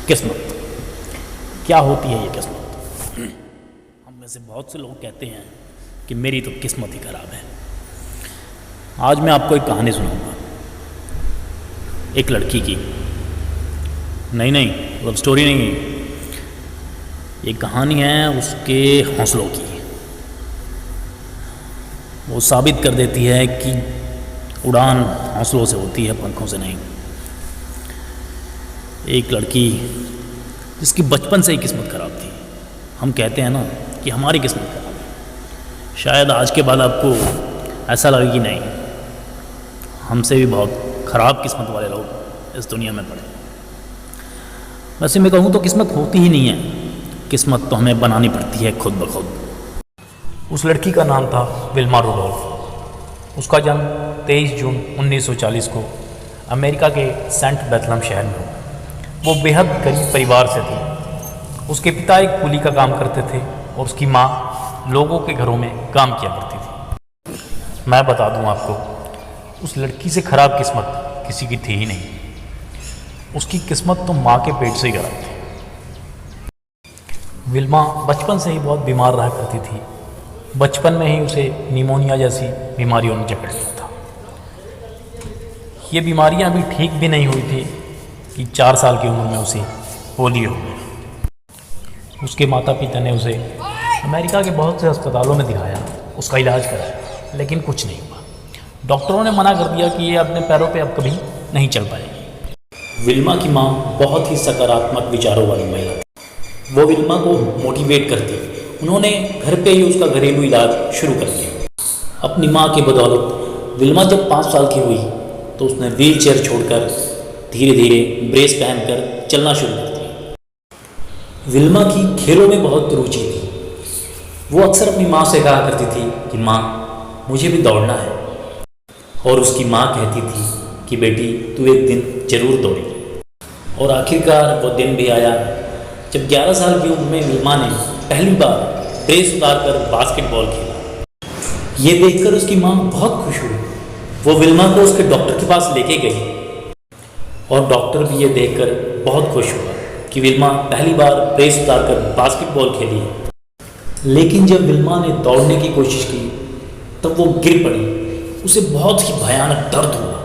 किस्मत क्या होती है? ये किस्मत, हम में से बहुत से लोग कहते हैं कि मेरी तो किस्मत ही खराब है। आज मैं आपको एक कहानी सुनाऊंगा, एक लड़की की। नहीं, लव स्टोरी नहीं, ये कहानी है उसके हौसलों की। वो साबित कर देती है कि उड़ान हौसलों से होती है, पंखों से नहीं। एक लड़की जिसकी बचपन से ही किस्मत खराब थी। हम कहते हैं ना कि हमारी किस्मत खराब है। शायद आज के बाद आपको ऐसा लगे कि नहीं, हमसे भी बहुत ख़राब किस्मत वाले लोग इस दुनिया में पड़े। वैसे मैं कहूँ तो किस्मत होती ही नहीं है, किस्मत तो हमें बनानी पड़ती है खुद ब खुद। उस लड़की का नाम था विल्मा रुडोल्फ। उसका जन्म 23 जून 1940 को अमेरिका के सेंट बेथलम शहर में हुआ। वो बेहद गरीब परिवार से थी। उसके पिता एक कुली का काम करते थे और उसकी माँ लोगों के घरों में काम किया करती थी। मैं बता दूं आपको, उस लड़की से खराब किस्मत किसी की थी ही नहीं। उसकी किस्मत तो माँ के पेट से ही खराब थी। विल्मा बचपन से ही बहुत बीमार रहा करती थी। बचपन में ही उसे निमोनिया जैसी बीमारियों ने जकड़ लिया था। ये बीमारियां अभी ठीक भी नहीं हुई थी कि 4 साल की उम्र में उसे पोलियो हो गया। उसके माता पिता ने उसे अमेरिका के बहुत से अस्पतालों में दिखाया, उसका इलाज कराया, लेकिन कुछ नहीं हुआ। डॉक्टरों ने मना कर दिया कि ये अपने पैरों पे अब कभी नहीं चल पाएगी। विल्मा की माँ बहुत ही सकारात्मक विचारों वाली महिला थी। वो विल्मा को मोटिवेट करती। उन्होंने घर पे ही उसका घरेलू इलाज शुरू कर दिया। अपनी माँ की बदौलत विल्मा जब 5 साल की हुई तो उसने व्हील चेयर छोड़कर धीरे धीरे ब्रेस पहनकर चलना शुरू कर दिया। विल्मा की खेलों में बहुत रुचि थी। वो अक्सर अपनी माँ से कहा करती थी कि माँ, मुझे भी दौड़ना है। और उसकी माँ कहती थी कि बेटी, तू एक दिन जरूर दौड़ेगी। और आखिरकार वो दिन भी आया जब 11 साल की उम्र में विल्मा ने पहली बार ब्रेस उतारकर बास्केटबॉल खेला। ये देखकर उसकी माँ बहुत खुश हुई। वो विल्मा को उसके डॉक्टर के पास लेके गई और डॉक्टर भी ये देखकर बहुत खुश हुआ कि विल्मा पहली बार ब्रेस उतारकर बास्केटबॉल खेली है। लेकिन जब विल्मा ने दौड़ने की कोशिश की तब वो गिर पड़ी। उसे बहुत ही भयानक दर्द हुआ।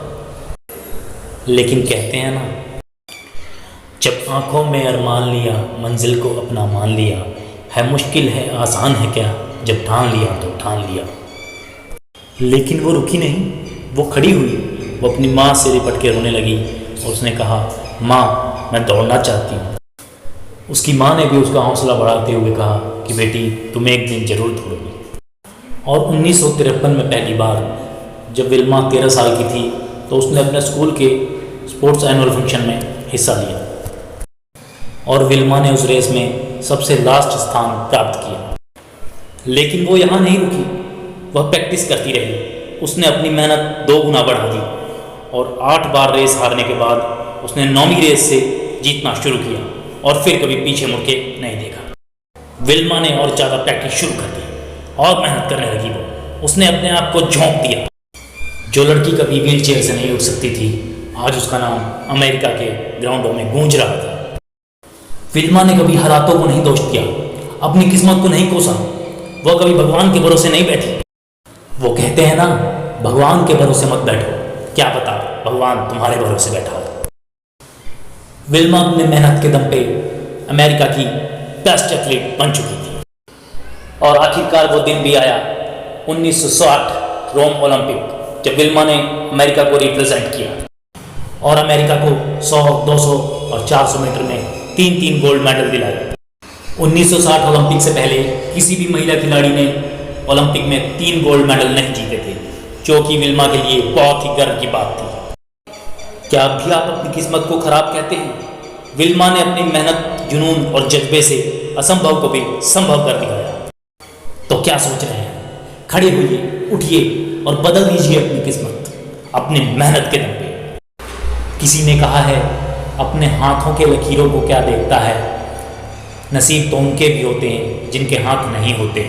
लेकिन कहते हैं ना, जब आंखों में अरमान लिया, मंजिल को अपना मान लिया, है मुश्किल है आसान है क्या, जब ठान लिया तो ठान लिया। लेकिन वो रुकी नहीं, वो खड़ी हुई। वो अपनी माँ से लिपट के रोने लगी और उसने कहा, माँ, मैं दौड़ना चाहती हूँ। उसकी माँ ने भी उसका हौसला बढ़ाते हुए कहा कि बेटी, तुम एक दिन जरूर दौड़ोगी। और 1953 में पहली बार जब विल्मा 13 साल की थी तो उसने अपने स्कूल के स्पोर्ट्स एनुअल फंक्शन में हिस्सा लिया और विल्मा ने उस रेस में सबसे लास्ट स्थान प्राप्त किया। लेकिन वो यहाँ नहीं रुकी, वह प्रैक्टिस करती रही। उसने अपनी मेहनत 2 गुना बढ़ा दी और 8 बार रेस हारने के बाद उसने 9वीं रेस से जीतना शुरू किया और फिर कभी पीछे मुड़ के नहीं देखा। विल्मा ने और ज़्यादा प्रैक्टिस शुरू कर दी और मेहनत करने लगी। उसने अपने आप को झोंक दिया। जो लड़की कभी व्हील चेयर से नहीं उठ सकती थी, आज उसका नाम अमेरिका के ग्राउंडों में गूंज रहा था। विल्मा ने कभी हालातों को नहीं दोष दिया, अपनी किस्मत को नहीं कोसा। वह कभी भगवान के भरोसे नहीं बैठी। वो कहते हैं ना, भगवान के भरोसे मत बैठो, क्या पता भगवान तुम्हारे भरोसे बैठा हो। विल्मा अपने मेहनत के दम पे अमेरिका की बेस्ट एथलीट बन चुकी थी। और आखिरकार वो दिन भी आया, 1960 रोम ओलंपिक, जब विल्मा ने अमेरिका को रिप्रेजेंट किया और अमेरिका को 100, 200 और 400 मीटर में 3 गोल्ड मेडल दिलाए। 1960 ओलंपिक से पहले किसी भी महिला खिलाड़ी ने ओलंपिक में 3 गोल्ड मेडल नहीं जीते थे, जो कि विल्मा के लिए बहुत ही गर्व की बात थी। क्या भी आप अपनी किस्मत को खराब कहते हैं? विल्मा ने अपनी मेहनत, जुनून और जज्बे से असंभव को भी संभव कर दिखाया। तो क्या सोच रहे हैं? खड़े होइए, उठिए और बदल दीजिए अपनी किस्मत अपनी मेहनत के दम पे। किसी ने कहा है, अपने हाथों के लकीरों को क्या देखता है, नसीब तो उनके भी होते हैं जिनके हाथ नहीं होते।